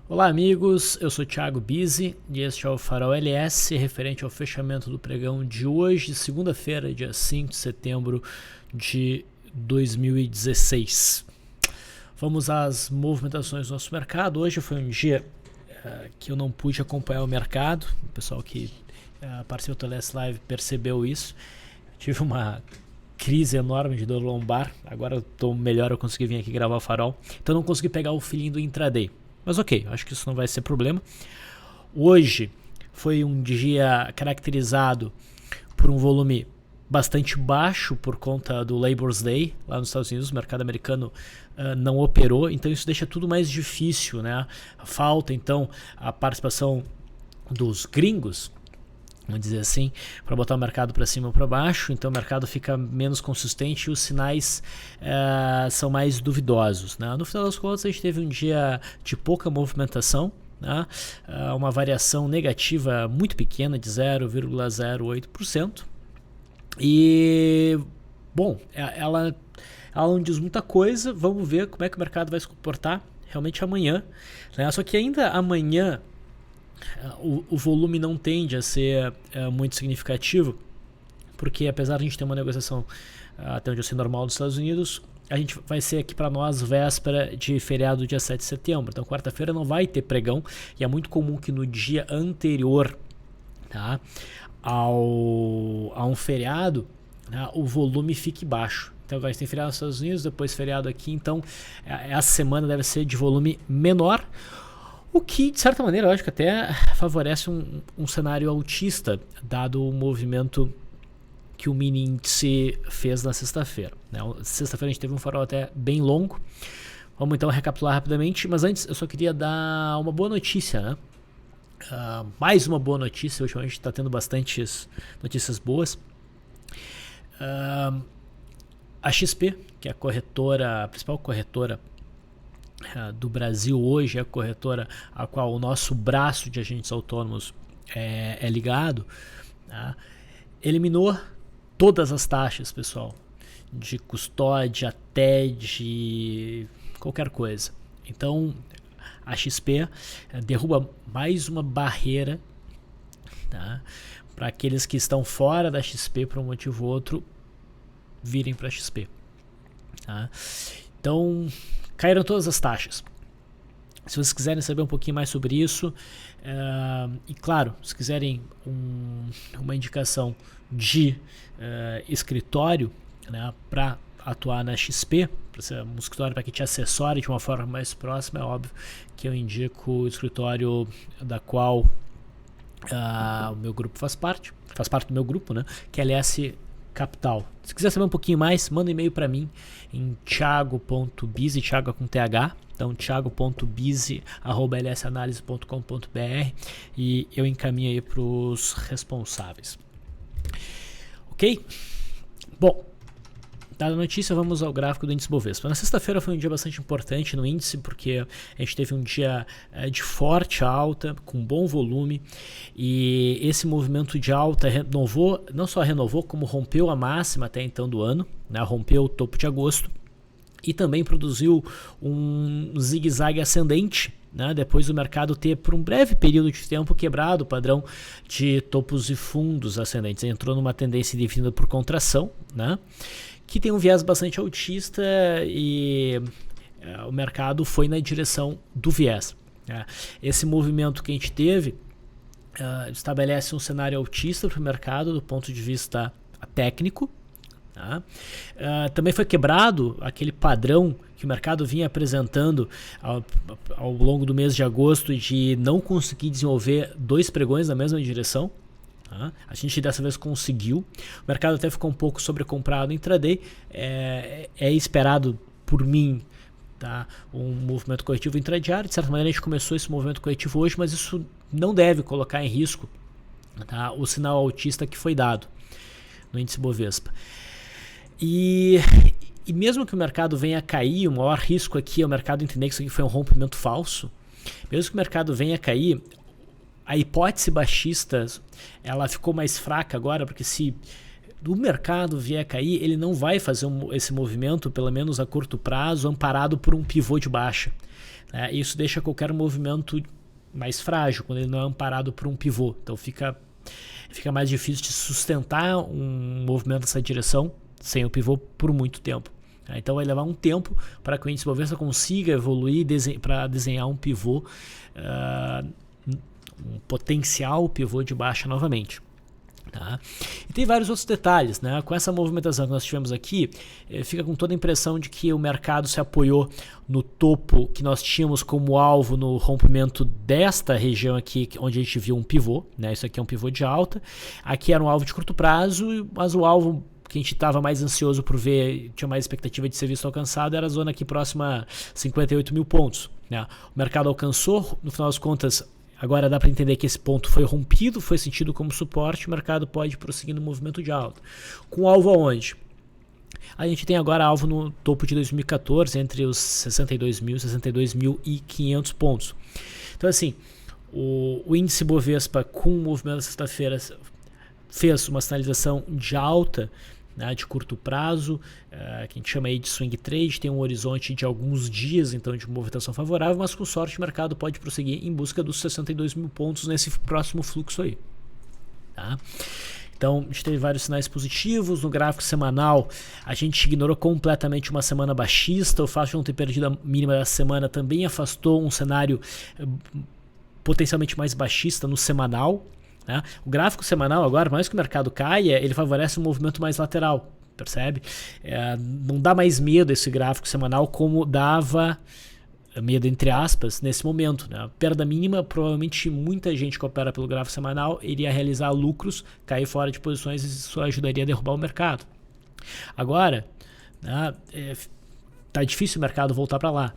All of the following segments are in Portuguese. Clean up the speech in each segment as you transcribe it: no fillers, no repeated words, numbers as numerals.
Olá amigos, eu sou Thiago Bizzi e este é o Farol LS referente ao fechamento do pregão de hoje, segunda-feira, dia 5 de setembro de 2016. Vamos às movimentações do nosso mercado. Hoje foi um dia que eu não pude acompanhar o mercado, o pessoal que participou do LS Live percebeu isso. Tive uma crise enorme de dor lombar, agora eu estou melhor, eu consegui vir aqui gravar o Farol, então não consegui pegar o feeling do intraday. Mas ok, acho que isso não vai ser problema. Hoje foi um dia caracterizado por um volume bastante baixo por conta do Labor's Day lá nos Estados Unidos. O mercado americano não operou, então isso deixa tudo mais difícil, né? Falta então a participação dos gringos, vamos dizer assim, para botar o mercado para cima ou para baixo, então o mercado fica menos consistente e os sinais são mais duvidosos, né? No final das contas, a gente teve um dia de pouca movimentação, né? Uma variação negativa muito pequena de 0,08%. E, bom, ela não diz muita coisa. Vamos ver como é que o mercado vai se comportar realmente amanhã, né? Só que ainda amanhã o volume não tende a ser muito significativo, porque apesar de a gente ter uma negociação até onde eu sei normal dos Estados Unidos, a gente vai ser aqui para nós véspera de feriado dia 7 de setembro, então quarta-feira não vai ter pregão, e é muito comum que no dia anterior, tá, a um feriado, né, o volume fique baixo. Então agora a gente tem feriado nos Estados Unidos, depois feriado aqui, então essa semana deve ser de volume menor, o que, de certa maneira, eu acho que até favorece um cenário altista, dado o movimento que o mini índice fez na sexta-feira, né? Sexta-feira a gente teve um farol até bem longo. Vamos então recapitular rapidamente, mas antes eu só queria dar uma boa notícia, né? Mais uma boa notícia, ultimamente a gente está tendo bastantes notícias boas. A XP, que é a principal corretora do Brasil hoje, é a corretora a qual o nosso braço de agentes autônomos é ligado, tá? Eliminou todas as taxas, pessoal, de custódia até de qualquer coisa. Então a XP derruba mais uma barreira, tá, para aqueles que estão fora da XP por um motivo ou outro virem para a XP, tá? Então caíram todas as taxas. Se vocês quiserem saber um pouquinho mais sobre isso, e claro, se quiserem uma indicação de escritório, né, para atuar na XP, para ser um escritório para que te assessore de uma forma mais próxima, é óbvio que eu indico o escritório da qual o meu grupo faz parte do meu grupo, né, que é LS Capital. Se quiser saber um pouquinho mais, manda um e-mail para mim em thiago.bizzi, Thiago com TH, então thiago.bizzi@lsanalise.com.br e eu encaminho aí para os responsáveis. Ok? Bom, dada a notícia, vamos ao gráfico do índice Bovespa. Na sexta-feira foi um dia bastante importante no índice, porque a gente teve um dia de forte alta, com bom volume, e esse movimento de alta renovou, não só renovou, como rompeu a máxima até então do ano, né? Rompeu o topo de agosto, e também produziu um zigue-zague ascendente, né? Depois do mercado ter, por um breve período de tempo, quebrado o padrão de topos e fundos ascendentes. Entrou numa tendência definida por contração, né, que tem um viés bastante altista, e o mercado foi na direção do viés. Esse movimento que a gente teve estabelece um cenário altista para o mercado do ponto de vista técnico. Também foi quebrado aquele padrão que o mercado vinha apresentando ao longo do mês de agosto de não conseguir desenvolver dois pregões na mesma direção. A gente dessa vez conseguiu. O mercado até ficou um pouco sobrecomprado em intraday. É esperado por mim, tá, um movimento corretivo intradiário. De certa maneira a gente começou esse movimento corretivo hoje, mas isso não deve colocar em risco, tá, o sinal altista que foi dado no índice Bovespa. E mesmo que o mercado venha a cair, o maior risco aqui é o mercado entender que isso aqui foi um rompimento falso. Mesmo que o mercado venha a cair, a hipótese baixista ela ficou mais fraca agora, porque se o mercado vier a cair, ele não vai fazer esse movimento, pelo menos a curto prazo, amparado por um pivô de baixa. Isso deixa qualquer movimento mais frágil, quando ele não é amparado por um pivô. Então fica mais difícil de sustentar um movimento nessa direção sem o pivô por muito tempo. Então vai levar um tempo para que o índice Bovespa consiga evoluir para desenhar um pivô, um potencial pivô de baixa novamente. Tá? E tem vários outros detalhes, né? Com essa movimentação que nós tivemos aqui, fica com toda a impressão de que o mercado se apoiou no topo que nós tínhamos como alvo no rompimento desta região aqui, onde a gente viu um pivô, né? Isso aqui é um pivô de alta. Aqui era um alvo de curto prazo, mas o alvo que a gente estava mais ansioso por ver, tinha mais expectativa de ser visto alcançado, era a zona aqui próxima a 58 mil pontos. Né? O mercado alcançou, no final das contas. Agora dá para entender que esse ponto foi rompido, foi sentido como suporte, o mercado pode prosseguir no movimento de alta. Com alvo aonde? A gente tem agora alvo no topo de 2014, entre os 62 mil e 62.500 pontos. Então assim, o índice Bovespa com o movimento da sexta-feira fez uma sinalização de alta, né, de curto prazo, que a gente chama aí de swing trade, tem um horizonte de alguns dias então de movimentação favorável, mas com sorte o mercado pode prosseguir em busca dos 62 mil pontos nesse próximo fluxo aí. Tá? Então a gente teve vários sinais positivos. No gráfico semanal a gente ignorou completamente uma semana baixista, o fato de não ter perdido a mínima da semana também afastou um cenário potencialmente mais baixista no semanal. Né? O gráfico semanal agora, mais que o mercado caia, ele favorece um movimento mais lateral, percebe? Não dá mais medo esse gráfico semanal como dava medo entre aspas nesse momento. Né? Perda mínima, provavelmente muita gente que opera pelo gráfico semanal iria realizar lucros, cair fora de posições e isso ajudaria a derrubar o mercado. Agora, né, tá difícil o mercado voltar para lá.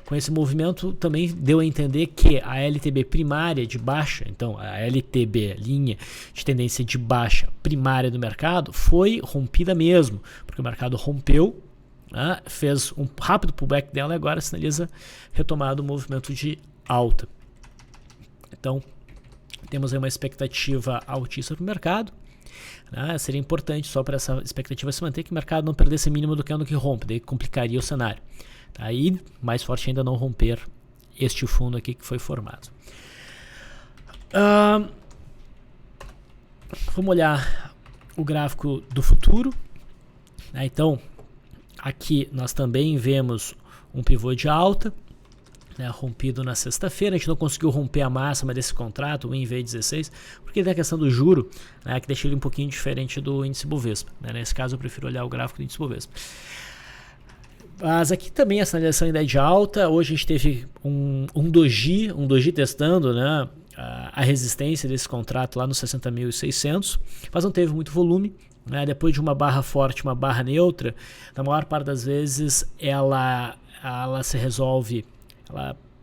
Com esse movimento também deu a entender que a LTB primária de baixa, então a LTB, linha de tendência de baixa primária do mercado, foi rompida mesmo, porque o mercado rompeu, né, fez um rápido pullback dela e agora sinaliza retomado o movimento de alta. Então temos aí uma expectativa altíssima para o mercado. Seria importante só para essa expectativa se manter que o mercado não perdesse mínimo do que ano que rompe, daí complicaria o cenário. Aí, mais forte ainda não romper este fundo aqui que foi formado. Vamos olhar o gráfico do futuro. Então, aqui nós também vemos um pivô de alta, né, rompido na sexta-feira. A gente não conseguiu romper a máxima desse contrato, o INV16, porque tem a questão do juro, né, que deixa ele um pouquinho diferente do índice Bovespa. Né? Nesse caso eu prefiro olhar o gráfico do índice Bovespa. Mas aqui também a sinalização ainda é de alta. Hoje a gente teve um doji testando, né, a resistência desse contrato lá nos 60.600, mas não teve muito volume. Né? Depois de uma barra forte, uma barra neutra, na maior parte das vezes ela se resolve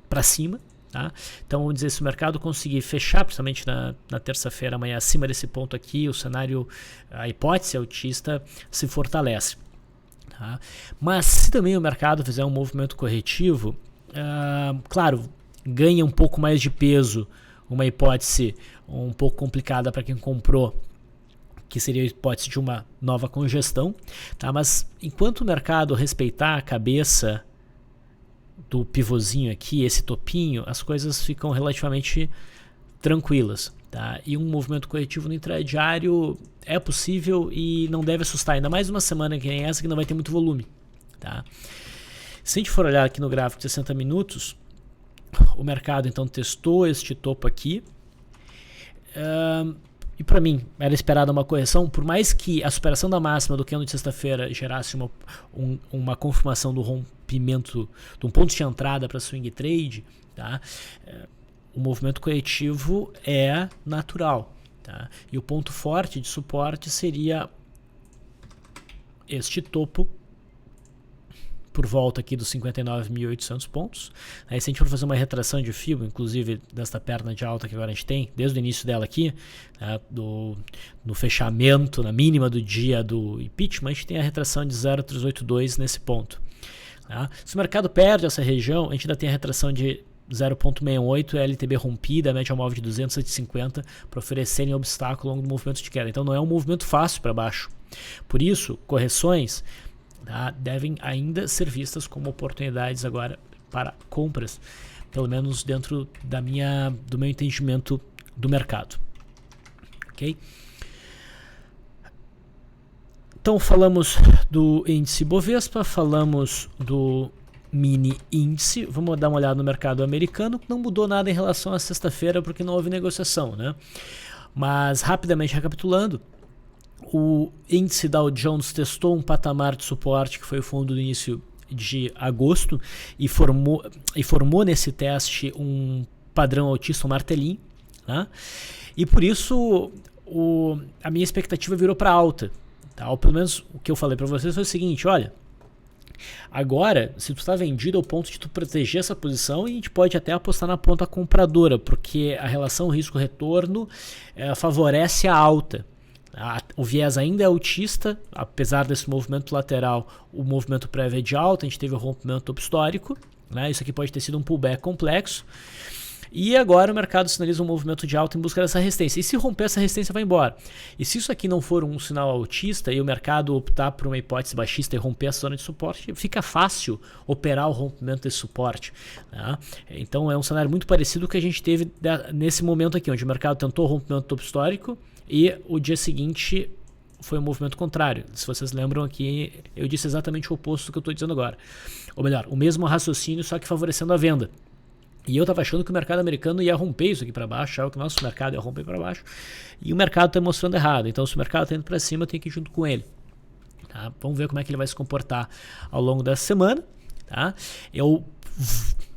para cima. Tá? Então vamos dizer, se o mercado conseguir fechar, principalmente na terça-feira amanhã, acima desse ponto aqui, o cenário, a hipótese altista se fortalece. Tá? Mas se também o mercado fizer um movimento corretivo, claro, ganha um pouco mais de peso uma hipótese um pouco complicada para quem comprou, que seria a hipótese de uma nova congestão. Tá? Mas enquanto o mercado respeitar a cabeça do pivôzinho aqui, esse topinho, as coisas ficam relativamente tranquilas. Tá? E um movimento corretivo no intradiário é possível e não deve assustar, ainda mais uma semana que nem essa que não vai ter muito volume. Tá? Se a gente for olhar aqui no gráfico de 60 minutos, o mercado então testou este topo aqui, e para mim era esperada uma correção, por mais que a superação da máxima do candle de sexta-feira gerasse uma confirmação do rompimento de um ponto de entrada para swing trade. Tá? O movimento corretivo é natural. Tá? E o ponto forte de suporte seria este topo por volta aqui dos 59.800 pontos. Aí se a gente for fazer uma retração de FIBO, inclusive desta perna de alta que agora a gente tem, desde o início dela aqui, né, no fechamento, na mínima do dia do impeachment, a gente tem a retração de 0,382 nesse ponto. Tá? Se o mercado perde essa região, a gente ainda tem a retração de 0,68, LTB rompida, a média móvel de 250 para oferecerem obstáculo ao longo do movimento de queda. Então não é um movimento fácil para baixo. Por isso, correções, tá, devem ainda ser vistas como oportunidades agora para compras, pelo menos dentro do meu entendimento do mercado. Ok? Então falamos do índice Bovespa, falamos do mini índice. Vamos dar uma olhada no mercado americano. Não mudou nada em relação à sexta-feira porque não houve negociação, né? Mas rapidamente recapitulando, o índice Dow Jones testou um patamar de suporte que foi o fundo do início de agosto e formou nesse teste um padrão altista, um martelinho, né? E por isso a minha expectativa virou para alta. Tá? Ou pelo menos o que eu falei para vocês foi o seguinte: olha, agora, se tu está vendido ao ponto de tu proteger essa posição, a gente pode até apostar na ponta compradora, porque a relação risco-retorno favorece a alta. O viés ainda é altista, apesar desse movimento lateral, o movimento prévio é de alta, a gente teve o rompimento topo histórico, né? Isso aqui pode ter sido um pullback complexo. E agora o mercado sinaliza um movimento de alta em busca dessa resistência. E se romper essa resistência, vai embora. E se isso aqui não for um sinal altista e o mercado optar por uma hipótese baixista e romper a zona de suporte, fica fácil operar o rompimento desse suporte, né? Então é um cenário muito parecido com que a gente teve nesse momento aqui, onde o mercado tentou o rompimento topo histórico e o dia seguinte foi um movimento contrário. Se vocês lembram aqui, eu disse exatamente o oposto do que eu estou dizendo agora. Ou melhor, o mesmo raciocínio, só que favorecendo a venda. E eu estava achando que o mercado americano ia romper isso aqui para baixo, achava que o nosso mercado ia romper para baixo, e o mercado está mostrando errado. Então, se o mercado está indo para cima, eu tenho que ir junto com ele. Tá? Vamos ver como é que ele vai se comportar ao longo dessa semana. Tá? Eu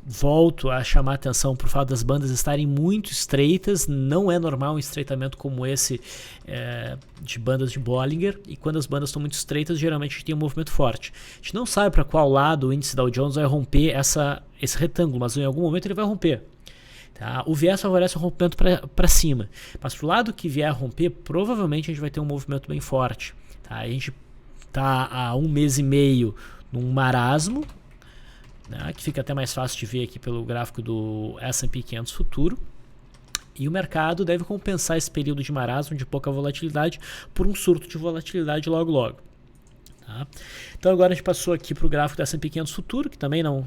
volto a chamar a atenção por fato das bandas estarem muito estreitas. Não é normal um estreitamento como esse de bandas de Bollinger, e quando as bandas estão muito estreitas, geralmente a gente tem um movimento forte. A gente não sabe para qual lado o índice Dow Jones vai romper esse retângulo, mas em algum momento ele vai romper. Tá? O viés favorece o rompimento para cima, mas para o lado que vier a romper, provavelmente a gente vai ter um movimento bem forte. Tá? A gente está há 1 mês e meio num marasmo, né, que fica até mais fácil de ver aqui pelo gráfico do S&P 500 futuro, e o mercado deve compensar esse período de marasmo, de pouca volatilidade, por um surto de volatilidade logo. Tá? Então agora a gente passou aqui para o gráfico do S&P 500 futuro, que também não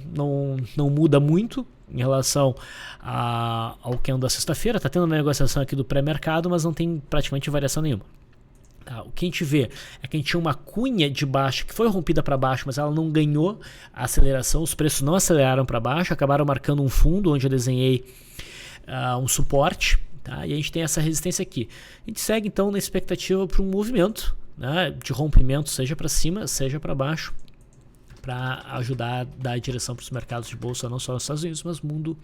muda muito em relação ao candle da sexta-feira. Está tendo uma negociação aqui do pré-mercado, mas não tem praticamente variação nenhuma. Tá, o que a gente vê é que a gente tinha uma cunha de baixo que foi rompida para baixo, mas ela não ganhou a aceleração, os preços não aceleraram para baixo, acabaram marcando um fundo onde eu desenhei um suporte, tá? E a gente tem essa resistência aqui. A gente segue então na expectativa para um movimento, né, de rompimento, seja para cima, seja para baixo, para ajudar a dar direção para os mercados de bolsa, não só nos Estados Unidos, mas mundo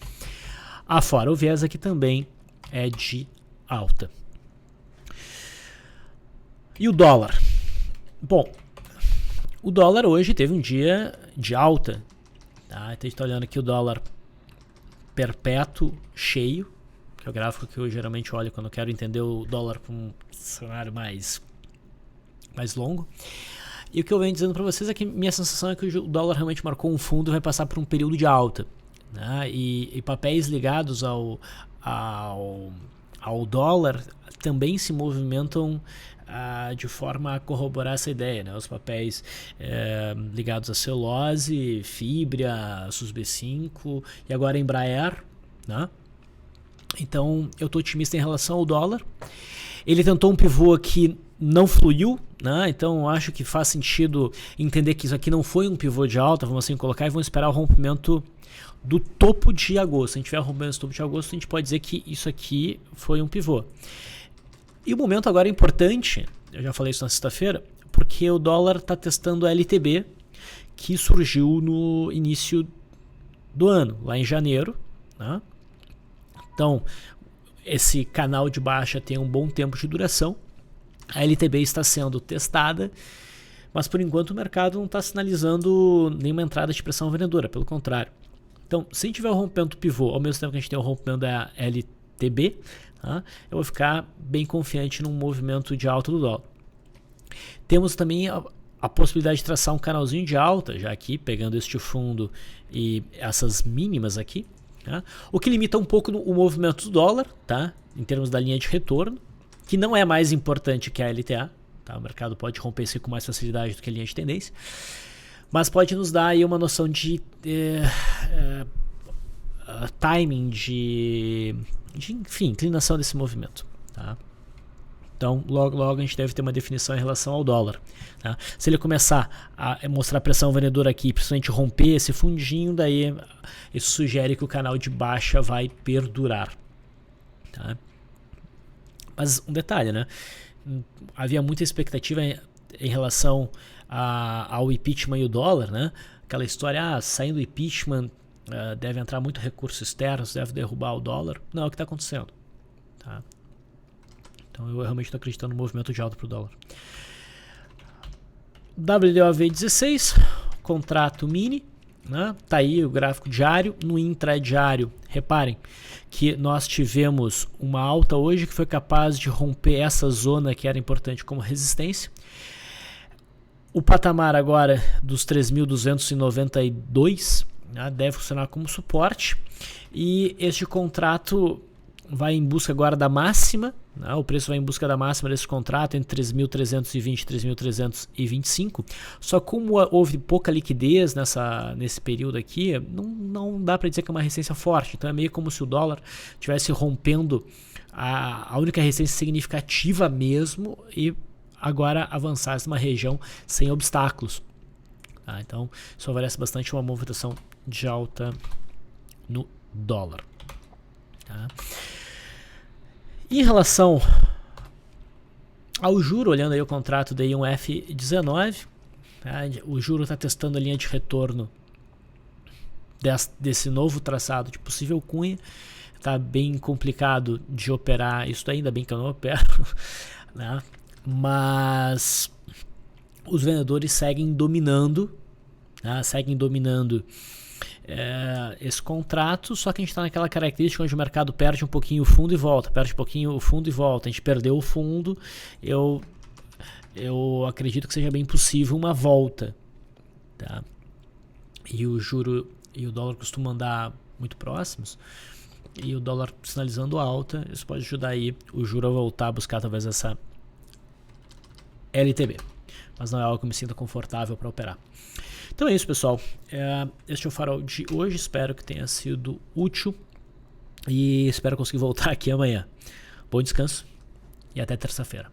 afora. O viés aqui também é de alta. E o dólar? Bom, o dólar hoje teve um dia de alta. Tá? Então a gente está olhando aqui o dólar perpétuo cheio, que é o gráfico que eu geralmente olho quando eu quero entender o dólar para um cenário mais longo. E o que eu venho dizendo para vocês é que minha sensação é que o dólar realmente marcou um fundo e vai passar por um período de alta. Né? E papéis ligados ao dólar também se movimentam de forma a corroborar essa ideia, né? Os papéis ligados a celulose, fibra, SUSB5 e agora Embraer, né? Então eu estou otimista em relação ao dólar. Ele tentou um pivô que não fluiu, né? Então eu acho que faz sentido entender que isso aqui não foi um pivô de alta, vamos assim colocar, e vamos esperar o rompimento do topo de agosto. Se a gente tiver rompimento do topo de agosto, a gente pode dizer que isso aqui foi um pivô. E o momento agora é importante, eu já falei isso na sexta-feira, porque o dólar está testando a LTB, que surgiu no início do ano, lá em janeiro. Né? Então, esse canal de baixa tem um bom tempo de duração, a LTB está sendo testada, mas por enquanto o mercado não está sinalizando nenhuma entrada de pressão vendedora, pelo contrário. Então, se a gente tiver o rompimento do pivô, ao mesmo tempo que a gente tem o rompimento da LTB, eu vou ficar bem confiante num movimento de alta do dólar. Temos também a possibilidade de traçar um canalzinho de alta, já aqui, pegando este fundo e essas mínimas aqui, tá? O que limita um pouco o movimento do dólar, tá? Em termos da linha de retorno, que não é mais importante que a LTA. Tá? O mercado pode romper isso com mais facilidade do que a linha de tendência. Mas pode nos dar aí uma noção de timing, de enfim, inclinação desse movimento, tá? Então, logo a gente deve ter uma definição em relação ao dólar, tá? Se ele começar a mostrar pressão vendedora aqui, principalmente romper esse fundinho, daí isso sugere que o canal de baixa vai perdurar, tá? Mas um detalhe, né? Havia muita expectativa em relação ao impeachment e o dólar, né? Aquela história, saindo do impeachment, deve entrar muito recursos externos, deve derrubar o dólar. Não é o que está acontecendo, tá? Então eu realmente estou acreditando no movimento de alta para o dólar. WDOV16, contrato mini, né? Tá aí o gráfico diário. No intradiário, reparem que nós tivemos uma alta hoje que foi capaz de romper essa zona que era importante como resistência. O patamar agora dos 3.292, né, deve funcionar como suporte, e este contrato vai em busca agora da máxima, né, o preço vai em busca da máxima desse contrato entre 3.320 e 3.325, só como houve pouca liquidez nesse período aqui, não dá para dizer que é uma resistência forte, então é meio como se o dólar estivesse rompendo a única resistência significativa mesmo e agora avançasse numa região sem obstáculos. Tá? Então isso favorece bastante uma movimentação de alta no dólar. Tá? Em relação ao juro, olhando aí o contrato da I1F19, tá? O juro está testando a linha de retorno desse novo traçado de possível cunha. Está bem complicado de operar isso daí, ainda bem que eu não opero, né? Mas os vendedores seguem dominando, né? Esse contrato, só que a gente está naquela característica onde o mercado perde um pouquinho o fundo e volta, perde um pouquinho o fundo e volta. A gente perdeu o fundo, eu acredito que seja bem possível uma volta, tá? E o juro e o dólar costumam andar muito próximos, e o dólar sinalizando alta, isso pode ajudar aí o juro a voltar a buscar talvez essa LTB, mas não é algo que eu me sinta confortável para operar. Então é isso, pessoal. Este é o farol de hoje. Espero que tenha sido útil e espero conseguir voltar aqui amanhã. Bom descanso e até terça-feira.